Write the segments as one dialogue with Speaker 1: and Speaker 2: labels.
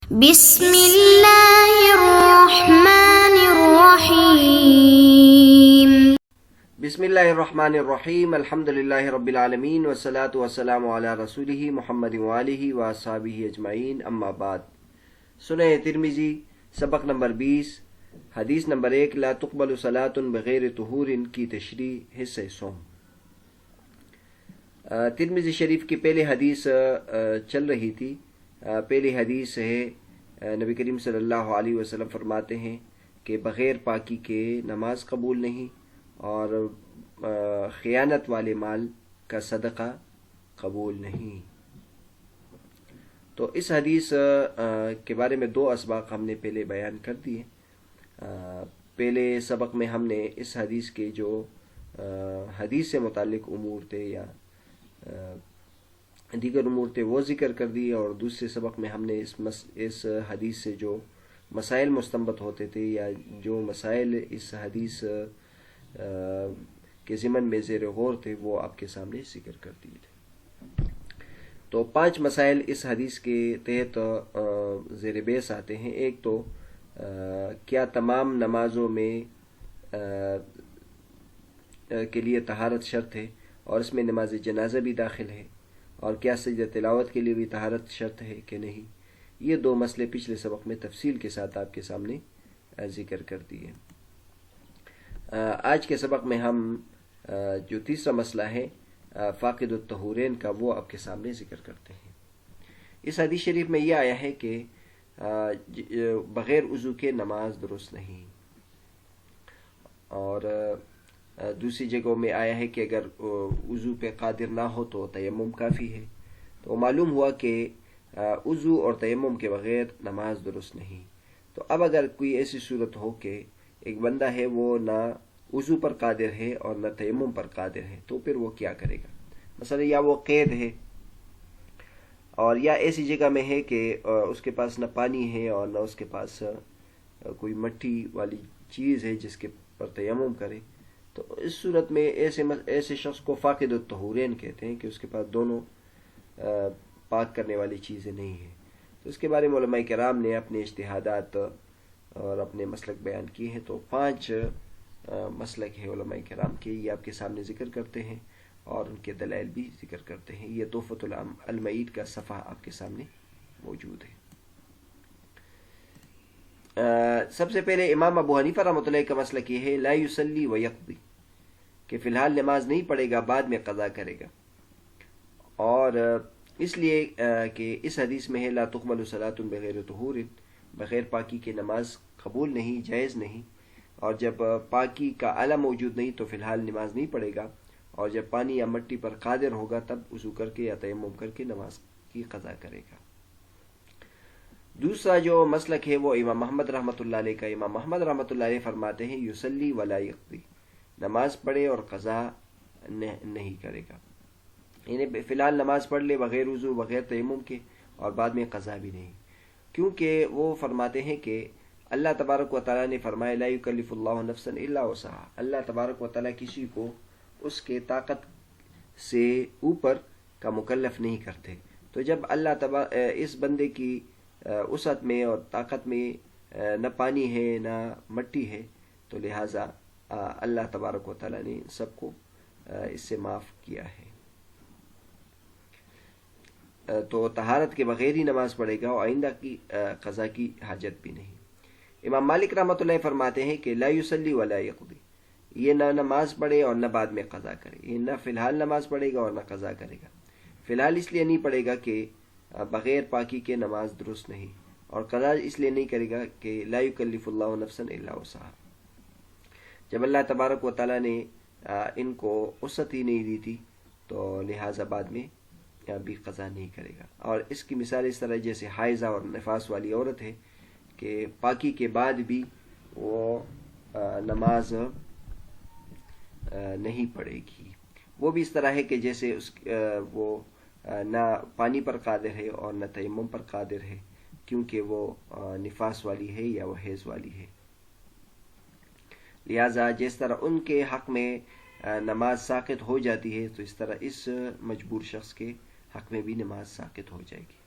Speaker 1: بسم اللہ الرحمن الرحیم
Speaker 2: بسم اللہ الرحمن الرحیم الحمدللہ رب العالمین والصلاة والسلام علی رسولہ محمد وآلہ واصحابہ اجمعین اما بعد۔ سنن ترمذی سبق نمبر 20 حدیث نمبر 1 لا تقبل صلاۃ بغیر طہور کی تشریح حصہ سوم۔ ترمذی شریف کی پہلی حدیث چل رہی تھی۔ پہلی حدیث ہے نبی کریم صلی اللہ علیہ وسلم فرماتے ہیں کہ بغیر پاکی کے نماز قبول نہیں اور خیانت والے مال کا صدقہ قبول نہیں۔ تو اس حدیث کے بارے میں 2 اسباق ہم نے پہلے بیان کر دیے۔ پہلے سبق میں ہم نے اس حدیث کے جو حدیث سے متعلق امور تھے یا دیگر امور تھے وہ ذکر کر دی، اور دوسرے سبق میں ہم نے اس حدیث سے جو مسائل مستنبط ہوتے تھے یا جو مسائل اس حدیث کے ضمن میں زیر غور تھے وہ آپ کے سامنے ذکر کر دیے تھے۔ تو 5 مسائل اس حدیث کے تحت زیر بحث آتے ہیں۔ ایک تو کیا تمام نمازوں میں کے لیے طہارت شرط ہے اور اس میں نماز جنازہ بھی داخل ہے، اور کیا سجدہ تلاوت کے لیے بھی طہارت شرط ہے کہ نہیں۔ یہ 2 مسئلے پچھلے سبق میں تفصیل کے ساتھ آپ کے سامنے ذکر کر دیے۔ آج کے سبق میں ہم جو تیسرا مسئلہ ہے فاقد الطہورین کا وہ آپ کے سامنے ذکر کرتے ہیں۔ اس حدیث شریف میں یہ آیا ہے کہ بغیر وضو کے نماز درست نہیں، اور دوسری جگہوں میں آیا ہے کہ اگر وضو پہ قادر نہ ہو تو تیمم کافی ہے۔ تو معلوم ہوا کہ وضو اور تیمم کے بغیر نماز درست نہیں۔ تو اب اگر کوئی ایسی صورت ہو کہ ایک بندہ ہے وہ نہ وضو پر قادر ہے اور نہ تیمم پر قادر ہے، تو پھر وہ کیا کرے گا؟ مثلا یا وہ قید ہے اور یا ایسی جگہ میں ہے کہ اس کے پاس نہ پانی ہے اور نہ اس کے پاس کوئی مٹی والی چیز ہے جس کے پر تیمم کرے، تو اس صورت میں ایسے شخص کو فاقد الطہورین کہتے ہیں کہ اس کے پاس دونوں پاک کرنے والی چیزیں نہیں ہیں۔ تو اس کے بارے میں علماء کرام نے اپنے اجتہادات اور اپنے مسلک بیان کیے ہیں۔ تو 5 مسلک ہے علماء کرام کے، یہ آپ کے سامنے ذکر کرتے ہیں اور ان کے دلائل بھی ذکر کرتے ہیں۔ یہ تحفۃ المعید کا صفحہ آپ کے سامنے موجود ہے۔ سب سے پہلے امام ابو حنیفہ رحمۃ اللہ کا مسلک یہ ہے لا یصلی و یقضی، کہ فی الحال نماز نہیں پڑھے گا، بعد میں قضا کرے گا، اور اس لیے کہ اس حدیث میں ہے لا تقبل صلاۃ بغیر طہور، بغیر پاکی کے نماز قبول نہیں، جائز نہیں، اور جب پاکی کا آلہ موجود نہیں تو فی الحال نماز نہیں پڑھے گا، اور جب پانی یا مٹی پر قادر ہوگا تب وضو کر کے یا تیمم کر کے نماز کی قضا کرے گا۔ دوسرا جو مسلک ہے وہ امام محمد رحمۃ اللہ علیہ کا۔ امام محمد رحمۃ اللہ علیہ فرماتے ہیں یصلی ولا یقضی، نماز پڑھے اور قضا نہیں کرے گا، یعنی فی الحال نماز پڑھ لے بغیر وضو بغیر تیمم کے اور بعد میں قضا بھی نہیں، کیونکہ وہ فرماتے ہیں کہ اللہ تبارک و تعالیٰ نے فرمایا لا یکلف اللہ نفسا الا وسعها، اللہ تبارک و تعالیٰ کسی کو اس کے طاقت سے اوپر کا مکلف نہیں کرتے۔ تو جب اللہ اس بندے کی وسعت میں اور طاقت میں نہ پانی ہے نہ مٹی ہے، تو لہٰذا اللہ تبارک و تعالیٰ نے سب کو اس سے معاف کیا ہے۔ تو طہارت کے بغیر ہی نماز پڑھے گا اور آئندہ کی قضا کی حاجت بھی نہیں۔ امام مالک رحمۃ اللہ فرماتے ہیں کہ لا یصلی ولا یقضی، یہ نہ نماز پڑھے اور نہ بعد میں قضا کرے، یہ نہ فی الحال نماز پڑھے گا اور نہ قضا کرے گا۔ فی الحال اس لیے نہیں پڑھے گا کہ بغیر پاکی کے نماز درست نہیں، اور قضا اس لیے نہیں کرے گا کہ لا یکلف اللہ نفسا الا وسعها، جب اللہ تبارک و تعالیٰ نے ان کو وسعت ہی نہیں دی تھی تو لہٰذا بعد میں بھی قضا نہیں کرے گا۔ اور اس کی مثال اس طرح جیسے حائضہ اور نفاس والی عورت ہے کہ پاکی کے بعد بھی وہ نماز نہیں پڑھے گی۔ وہ بھی اس طرح ہے کہ جیسے وہ نہ پانی پر قادر ہے اور نہ تیمم پر قادر ہے، کیونکہ وہ نفاس والی ہے یا وہ حیض والی ہے۔ لہٰذا جس طرح ان کے حق میں نماز ساقط ہو جاتی ہے تو اس طرح اس مجبور شخص کے حق میں بھی نماز ساقط ہو جائے گی۔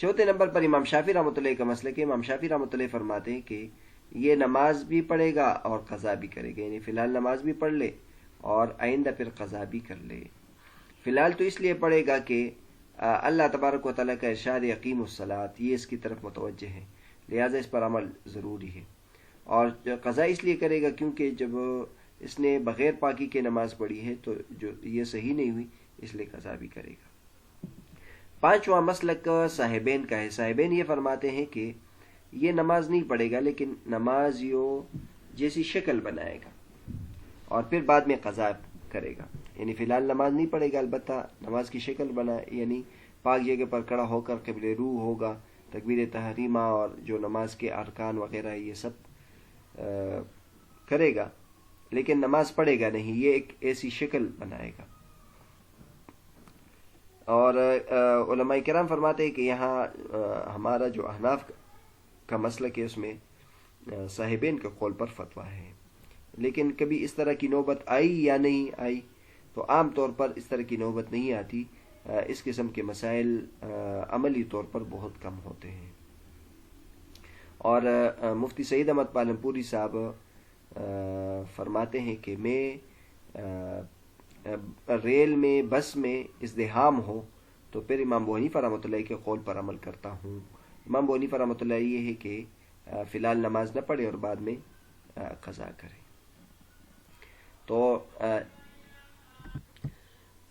Speaker 2: چوتھے نمبر پر امام شافعی رحمۃ اللہ کا مسئلہ کہ امام شافعی رحمۃ اللہ فرماتے ہیں کہ یہ نماز بھی پڑھے گا اور قضا بھی کرے گا، یعنی فی الحال نماز بھی پڑھ لے اور آئندہ پھر قضا بھی کر لے۔ فی الحال تو اس لیے پڑھے گا کہ اللہ تبارک و تعالیٰ کا ارشاد یقیم الصلاۃ، یہ اس کی طرف متوجہ ہے، لہٰذا اس پر عمل ضروری ہے۔ اور قضا اس لیے کرے گا کیونکہ جب اس نے بغیر پاکی کے نماز پڑھی ہے تو جو یہ صحیح نہیں ہوئی، اس لیے قضا بھی کرے گا۔ پانچواں مسلک صاحبین کا ہے۔ صاحبین یہ فرماتے ہیں کہ یہ نماز نہیں پڑھے گا لیکن نماز جیسی شکل بنائے گا اور پھر بعد میں قضا کرے گا، یعنی فی الحال نماز نہیں پڑھے گا، البتہ نماز کی شکل بنائے، یعنی پاک جگہ پر کھڑا ہو کر قبل روح ہوگا، تکبیر تحریمہ اور جو نماز کے ارکان وغیرہ یہ سب کرے گا، لیکن نماز پڑھے گا نہیں، یہ ایک ایسی شکل بنائے گا۔ اور علماء کرام فرماتے ہیں کہ یہاں ہمارا جو احناف کا مسلک ہے اس میں صاحبین کے قول پر فتویٰ ہے، لیکن کبھی اس طرح کی نوبت آئی یا نہیں آئی، تو عام طور پر اس طرح کی نوبت نہیں آتی، اس قسم کے مسائل عملی طور پر بہت کم ہوتے ہیں۔ اور مفتی سعید احمد پالنپوری صاحب فرماتے ہیں کہ میں ریل میں بس میں ازدحام ہو تو پھر امام ابو حنیفہ رحمۃ اللہ کے قول پر عمل کرتا ہوں۔ امام ابو حنیفہ رحمۃ اللہ یہ ہے کہ فی الحال نماز نہ پڑھے اور بعد میں قضا کرے۔ تو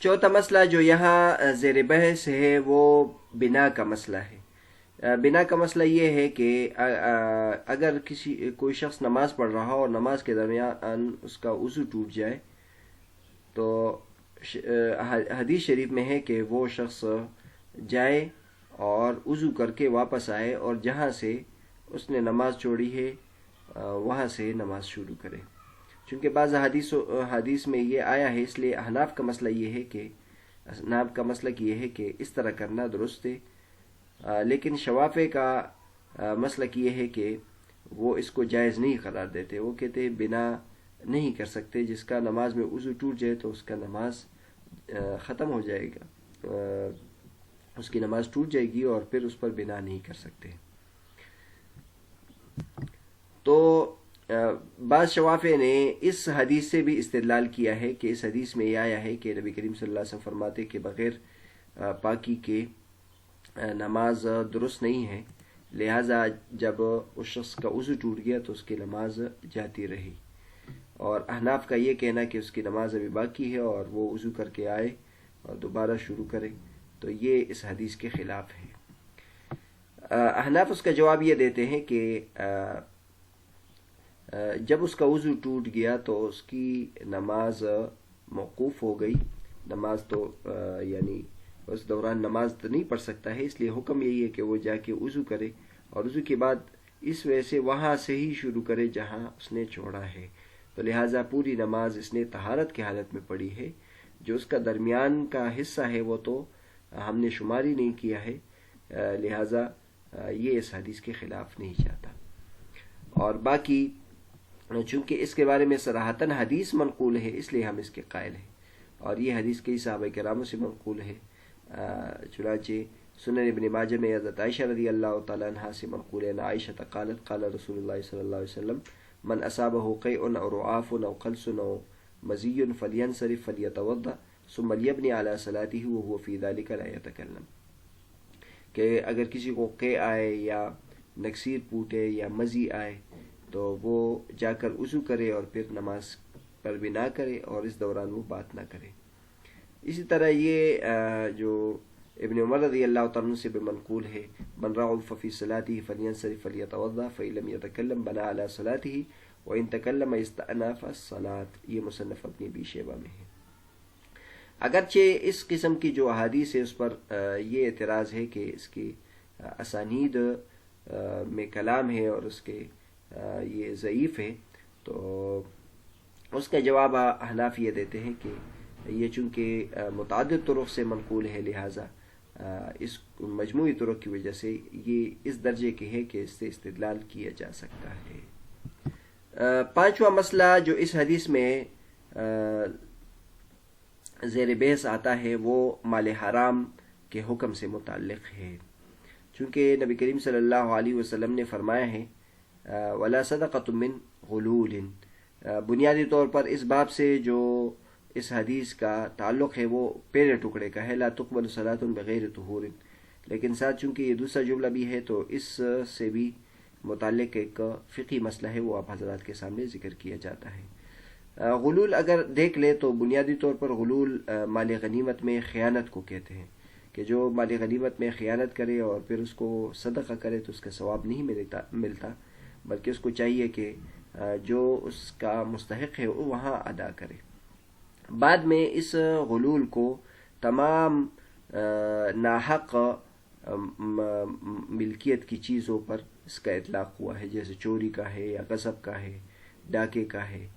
Speaker 2: چوتھا مسئلہ جو یہاں زیر بحث ہے وہ بنا کا مسئلہ ہے۔ بنا کا مسئلہ یہ ہے کہ اگر کوئی شخص نماز پڑھ رہا ہو اور نماز کے درمیان اس کا وضو ٹوٹ جائے تو حدیث شریف میں ہے کہ وہ شخص جائے اور وضو کر کے واپس آئے اور جہاں سے اس نے نماز چھوڑی ہے وہاں سے نماز شروع کرے۔ چونکہ بعض حدیث میں یہ آیا ہے، اس لیے احناف کا مسئلہ یہ ہے کہ اس طرح کرنا درست ہے، لیکن شوافع کا مسلک یہ ہے کہ وہ اس کو جائز نہیں قرار دیتے، وہ کہتے ہیں بنا نہیں کر سکتے، جس کا نماز میں وضو ٹوٹ جائے تو اس کا نماز ختم ہو جائے گا، اس کی نماز ٹوٹ جائے گی اور پھر اس پر بنا نہیں کر سکتے۔ تو بعض شوافع نے اس حدیث سے بھی استدلال کیا ہے کہ اس حدیث میں یہ آیا ہے کہ نبی کریم صلی اللہ علیہ وسلم فرماتے کہ بغیر پاکی کے نماز درست نہیں ہے، لہٰذا جب اس شخص کا وضو ٹوٹ گیا تو اس کی نماز جاتی رہی۔ اور احناف کا یہ کہنا کہ اس کی نماز ابھی باقی ہے اور وہ وضو کر کے آئے اور دوبارہ شروع کرے، تو یہ اس حدیث کے خلاف ہے۔ احناف اس کا جواب یہ دیتے ہیں کہ جب اس کا وضو ٹوٹ گیا تو اس کی نماز موقوف ہو گئی، نماز تو یعنی اس دوران نماز تو نہیں پڑھ سکتا ہے، اس لیے حکم یہی ہے کہ وہ جا کے وضو کرے اور وضو کے بعد اس وجہ سے وہاں سے ہی شروع کرے جہاں اس نے چھوڑا ہے۔ تو لہٰذا پوری نماز اس نے طہارت کی حالت میں پڑھی ہے، جو اس کا درمیان کا حصہ ہے وہ تو ہم نے شماری نہیں کیا ہے، لہٰذا یہ اس حدیث کے خلاف نہیں جاتا۔ اور باقی چونکہ اس کے بارے میں صراحتاً حدیث منقول ہے اس لیے ہم اس کے قائل ہیں، اور یہ حدیث کئی صحابہ کراموں سے منقول ہے، چنانچہ سنن ابن ماجہ میں حضرت عائشہ رضی اللہ تعالیٰ عنہا سے منقول ہے، عائشہ قالت قال رسول اللہ صلی اللہ علیہ وسلم من اصابہ قیء او رعاف او قلس او مزی فلینصرف فلیتوضأ ثم لیبنی علی صلاته وهو فی ذلک لا یتکلم، کہ اگر کسی کو قیء آئے یا نکسیر پوٹے یا مزی آئے تو وہ جا کر وضو کرے اور پھر نماز پر بھی نہ کرے اور اس دوران وہ بات نہ کرے۔ اسی طرح یہ جو ابن عمر رضی اللہ تعالیٰ سے بھی منقول ہے، من رعف فی صلاته فلینصرف فلیتوضأ فإن لم یتکلم بنى علی صلاته وإن تکلم استأنف الصلاة، یہ مصنف ابن ابی شیبہ میں ہے۔ اگرچہ اس قسم کی جو احادیث ہے اس پر یہ اعتراض ہے کہ اس کی اسانید میں کلام ہے اور اس کے یہ ضعیف ہے، تو اس کا جواب احناف یہ دیتے ہیں کہ یہ چونکہ متعدد طرق سے منقول ہے، لہٰذا اس مجموعی طرق کی وجہ سے یہ اس درجے کے ہے کہ اس سے استدلال کیا جا سکتا ہے۔ پانچواں مسئلہ جو اس حدیث میں زیر بحث آتا ہے وہ مال حرام کے حکم سے متعلق ہے۔ چونکہ نبی کریم صلی اللہ علیہ وسلم نے فرمایا ہے وَلَا صَدَقَةٌ مِّن غُلُولٍ، بنیادی طور پر اس باب سے جو اس حدیث کا تعلق ہے وہ پہلے ٹکڑے کا ہے، لا تقبل صلاۃ بغیر طہور، لیکن ساتھ چونکہ یہ دوسرا جملہ بھی ہے تو اس سے بھی متعلق ایک فقہی مسئلہ ہے، وہ آپ حضرات کے سامنے ذکر کیا جاتا ہے۔ غلول اگر دیکھ لے تو بنیادی طور پر غلول مال غنیمت میں خیانت کو کہتے ہیں، کہ جو مال غنیمت میں خیانت کرے اور پھر اس کو صدقہ کرے تو اس کا ثواب نہیں ملتا، بلکہ اس کو چاہیے کہ جو اس کا مستحق ہے وہ وہاں ادا کرے۔ بعد میں اس غلول کو تمام ناحق ملکیت کی چیزوں پر اس کا اطلاق ہوا ہے، جیسے چوری کا ہے یا غصب کا ہے، ڈاکے کا ہے،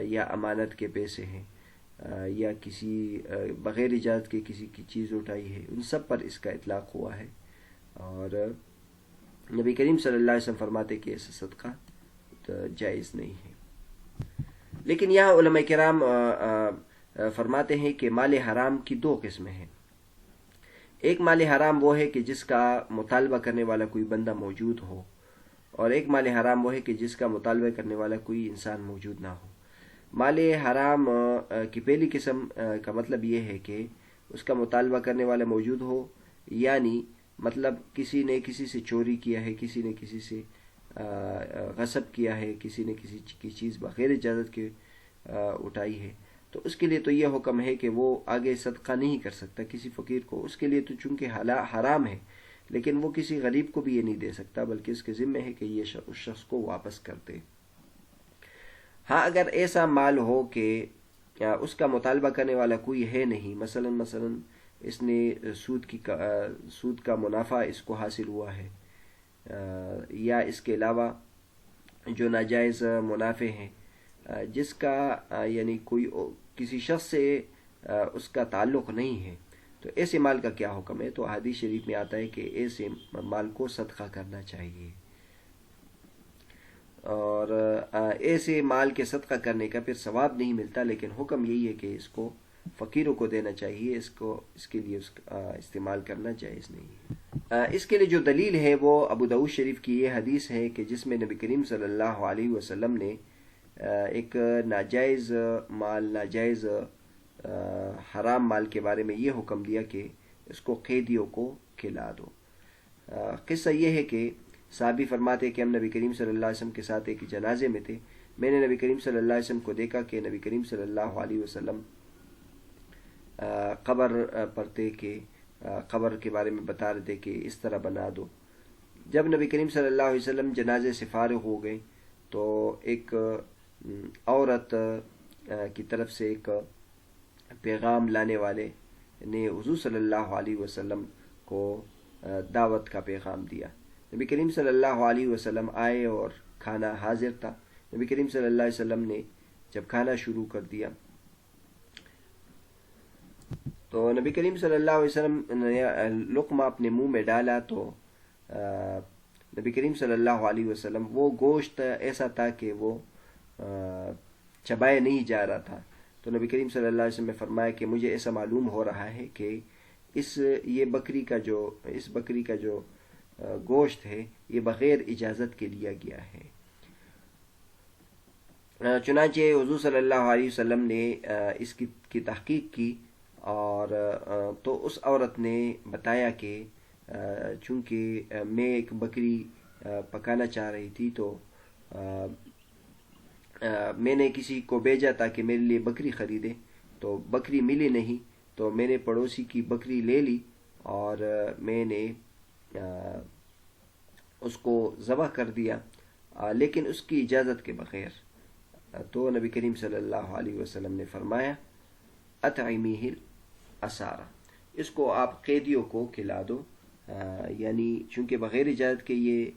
Speaker 2: یا امانت کے پیسے ہیں، یا کسی بغیر اجازت کے کسی کی چیز اٹھائی ہے، ان سب پر اس کا اطلاق ہوا ہے۔ اور نبی کریم صلی اللہ علیہ وسلم فرماتے کہ ایسا صدقہ جائز نہیں ہے۔ لیکن یہاں علماء کرام فرماتے ہیں کہ مال حرام کی دو قسمیں ہیں۔ ایک مال حرام وہ ہے کہ جس کا مطالبہ کرنے والا کوئی بندہ موجود ہو، اور ایک مال حرام وہ ہے کہ جس کا مطالبہ کرنے والا کوئی انسان موجود نہ ہو۔ مال حرام کی پہلی قسم کا مطلب یہ ہے کہ اس کا مطالبہ کرنے والا موجود ہو، یعنی مطلب کسی نے کسی سے چوری کیا ہے، کسی نے کسی سے غصب کیا ہے، کسی نے کسی کی چیز بغیر اجازت کے اٹھائی ہے، تو اس کے لیے تو یہ حکم ہے کہ وہ آگے صدقہ نہیں کر سکتا کسی فقیر کو، اس کے لیے تو چونکہ حرام ہے، لیکن وہ کسی غریب کو بھی یہ نہیں دے سکتا، بلکہ اس کے ذمہ ہے کہ یہ اس شخص کو واپس کر دے۔ ہاں اگر ایسا مال ہو کہ اس کا مطالبہ کرنے والا کوئی ہے نہیں، مثلا اس نے سود کا منافع اس کو حاصل ہوا ہے، یا اس کے علاوہ جو ناجائز منافع ہیں جس کا یعنی کوئی کسی شخص سے اس کا تعلق نہیں ہے، تو ایسے مال کا کیا حکم ہے؟ تو حدیث شریف میں آتا ہے کہ ایسے مال کو صدقہ کرنا چاہیے، اور ایسے مال کے صدقہ کرنے کا پھر ثواب نہیں ملتا، لیکن حکم یہی ہے کہ اس کو فقیروں کو دینا چاہیے، اس کے لیے استعمال کرنا جائز نہیں ہے۔ اس کے لیے جو دلیل ہے وہ ابو داؤد شریف کی یہ حدیث ہے کہ جس میں نبی کریم صلی اللہ علیہ وسلم نے ایک ناجائز مال، ناجائز حرام مال کے بارے میں یہ حکم دیا کہ اس کو قیدیوں کو کھلا دو۔ قصہ یہ ہے کہ صحابی فرماتے کہ ہم نبی کریم صلی اللہ علیہ وسلم کے ساتھ ایک جنازے میں تھے، میں نے نبی کریم صلی اللہ علیہ وسلم کو دیکھا کہ نبی کریم صلی اللہ علیہ وسلم قبر پر تھے کہ قبر کے بارے میں بتا رہے تھے کہ اس طرح بنا دو۔ جب نبی کریم صلی اللہ علیہ وسلم جنازے سے فارغ ہو گئے تو ایک عورت کی طرف سے ایک پیغام لانے والے نے حضور صلی اللہ علیہ وسلم کو دعوت کا پیغام دیا۔ نبی کریم صلی اللہ علیہ وسلم آئے اور کھانا حاضر تھا۔ نبی کریم صلی اللہ علیہ وسلم نے جب کھانا شروع کر دیا تو نبی کریم صلی اللہ علیہ وسلم نے لقمہ اپنے منہ میں ڈالا تو نبی کریم صلی اللہ علیہ وسلم، وہ گوشت ایسا تھا کہ وہ چبائے نہیں جا رہا تھا، تو نبی کریم صلی اللہ علیہ وسلم نے فرمایا کہ مجھے ایسا معلوم ہو رہا ہے کہ اس بکری کا جو گوشت ہے یہ بغیر اجازت کے لیا گیا ہے۔ چنانچہ حضور صلی اللہ علیہ وسلم نے اس کی تحقیق کی، اور تو اس عورت نے بتایا کہ چونکہ میں ایک بکری پکانا چاہ رہی تھی تو میں نے کسی کو بھیجا تھا کہ میرے لیے بکری خریدے، تو بکری ملی نہیں، تو میں نے پڑوسی کی بکری لے لی اور میں نے اس کو ذبح کر دیا، لیکن اس کی اجازت کے بغیر۔ تو نبی کریم صلی اللہ علیہ وسلم نے فرمایا اطعمیہ الاسارہ، اس کو آپ قیدیوں کو کھلا دو، یعنی چونکہ بغیر اجازت کے یہ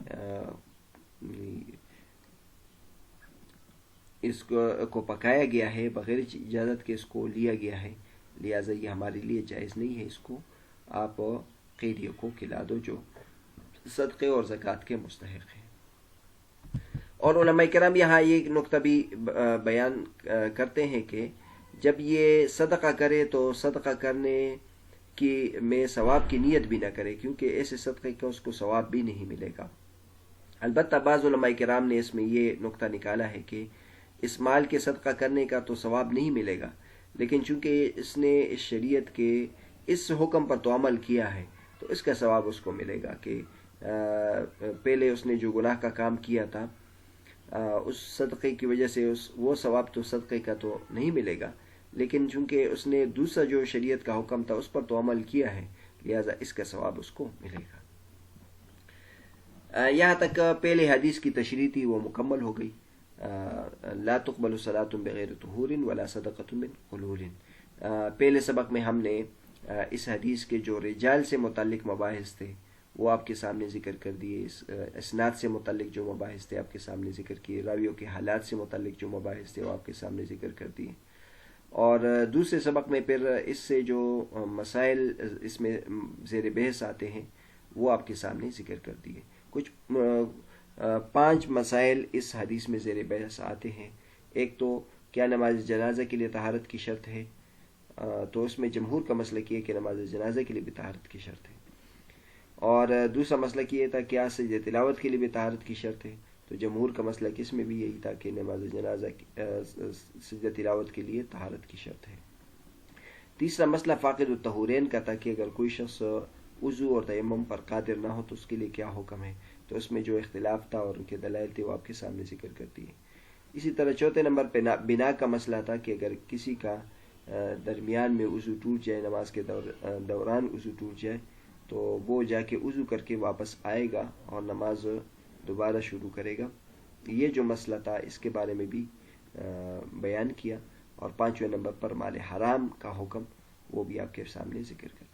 Speaker 2: اس کو پکایا گیا ہے، بغیر اجازت کے اس کو لیا گیا ہے، لہٰذا یہ ہمارے لیے جائز نہیں ہے، اس کو آپ قیدیوں کو کھلا دو جو صدقے اور زکوٰۃ کے مستحق ہیں۔ اور علماء کرام یہاں یہ نقطہ بھی بیان کرتے ہیں کہ جب یہ صدقہ کرے تو صدقہ کرنے میں ثواب کی نیت بھی نہ کرے، کیونکہ ایسے صدقے کا اس کو ثواب بھی نہیں ملے گا۔ البتہ بعض علماء کرام نے اس میں یہ نقطہ نکالا ہے کہ اس مال کے صدقہ کرنے کا تو ثواب نہیں ملے گا، لیکن چونکہ اس نے اس شریعت کے اس حکم پر تو عمل کیا ہے تو اس کا ثواب اس کو ملے گا کہ پہلے اس نے جو گناہ کا کام کیا تھا اس صدقے کی وجہ سے وہ ثواب تو صدقے کا تو نہیں ملے گا، لیکن چونکہ اس نے دوسرا جو شریعت کا حکم تھا اس پر تو عمل کیا ہے، لہذا اس کا ثواب اس کو ملے گا۔ یہاں تک پہلے حدیث کی تشریح تھی وہ مکمل ہو گئی۔ لا تقبل صلاۃ بغیر طہور ولا صدقۃ من غلول۔ پہلے سبق میں ہم نے اس حدیث کے جو رجال سے متعلق مباحث تھے وہ آپ کے سامنے ذکر کر دیے، اس اسناد سے متعلق جو مباحث تھے آپ کے سامنے ذکر کیے، راویوں کے حالات سے متعلق جو مباحث تھے وہ آپ کے سامنے ذکر کر دیے، اور دوسرے سبق میں پھر اس سے جو مسائل اس میں زیر بحث آتے ہیں وہ آپ کے سامنے ذکر کر دیے۔ کچھ 5 مسائل اس حدیث میں زیر بحث آتے ہیں۔ ایک تو کیا نماز جنازہ کے لیے طہارت کی شرط ہے؟ تو اس میں جمہور کا مسلک یہ ہے کہ نماز جنازہ کے لیے بھی طہارت کی شرط ہے، اور دوسرا مسلک یہ تھا کیا سجدہ تلاوت کے لیے بھی طہارت کی شرط ہے؟ تو جمہور کا مسلک اس میں بھی یہی تھا کہ نماز جنازہ سجدہ تلاوت کے لیے طہارت کی شرط ہے۔ تیسرا مسئلہ فاقد الطہورین کا تھا کہ اگر کوئی شخص وضو اور تیمم پر قادر نہ ہو تو اس کے لیے کیا حکم ہے؟ تو اس میں جو اختلاف تھا اور ان کے دلائل تھے وہ آپ کے سامنے ذکر کرتی ہے۔ اسی طرح چوتھے نمبر پہ بنا کا مسئلہ تھا کہ اگر کسی کا درمیان میں وضو ٹوٹ جائے، نماز کے دوران وضو ٹوٹ جائے تو وہ جا کے وضو کر کے واپس آئے گا اور نماز دوبارہ شروع کرے گا۔ یہ جو مسئلہ تھا اس کے بارے میں بھی بیان کیا، اور 5ویں نمبر پر مال حرام کا حکم وہ بھی آپ کے سامنے ذکر کرتا ہے۔